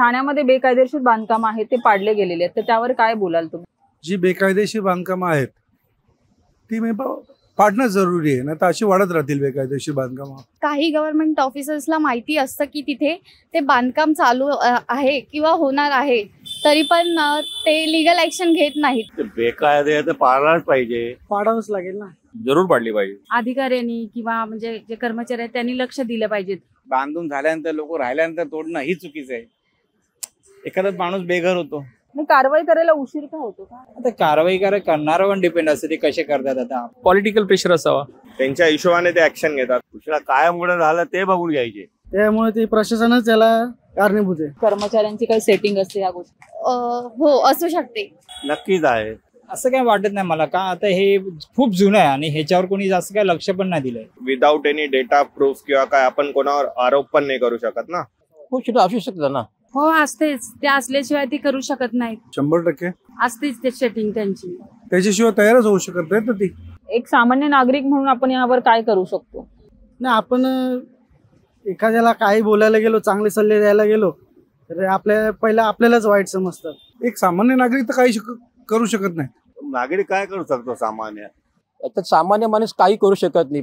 ठाण्यामध्ये बेकायदेशीर बांधकाम आहेत ते पाडले गेलेले आहेत, तर त्यावर काय बोलाल तुम्ही? जी बेकायदेशीर बांधकामं आहेत ती पाडणं जरुरी आहे, ना तर अशी वाढत राहतील बेकायदेशीर बांधकामं. काही गव्हर्नमेंट ऑफिसर्सला माहिती असतं की तिथे ते बांधकाम चालू आहे किंवा होणार आहे, तरी पण ते लीगल ऍक्शन घेत नाहीत. बेकायदे तर पाळायलाच पाहिजे, पाडावंच लागेल ना, जरूर पाडली पाहिजे. अधिकाऱ्यांनी किंवा म्हणजे जे कर्मचारी आहेत त्यांनी लक्ष दिलं पाहिजे. बांधून झाल्यानंतर लोक राहिल्यानंतर तोडणं ही चुकीचं आहे. एखादा माणूस बेघर होतो, कारवाई करायला उशीर का होतो का? आता कारवाई करणारा पण डिपेंड असते ते कसे करतात. आता पॉलिटिकल प्रेशर असावा, त्यांच्या हिशोबाने ते ऍक्शन घेतात. उशिरा काय मुळे झालं ते बघून घ्यायचे. त्यामुळे ते प्रशासनच त्याला कारणीभूत आहे. कर्मचाऱ्यांची काही सेटिंग असते या गोष्टी? हो, असू शकते. नक्कीच आहे. असं काय वाटत नाही मला, का आता हे खूप जुनं आहे आणि ह्याच्यावर कोणी जास्त काय लक्ष पण नाही दिलंय. विदाऊट एनी डेटा प्रूफ किंवा काय आपण कोणावर आरोप पण नाही करू शकत ना. खूप छोटं असू शकतं ना. हो, असतेच. ते असल्याशिवाय ते करू शकत नाहीत. 100% असतेच ते सेटिंग त्यांची. त्याच्याशिवाय तयारच होऊ शकत नाही. तर ती एक सामान्य नागरिक म्हणून आपण यावर काय करू शकतो? नाही, आपण एखाद्याला काही बोलायला गेलो, चांगले सल्ले द्यायला गेलो तर पहिला आपल्यालाच वाईट समजतात. एक सामान्य नागरिक तर काही करू शकत नाही. नागरिक काय करू शकतो सामान्य? तर सामान्य माणूस काही करू शकत नाही.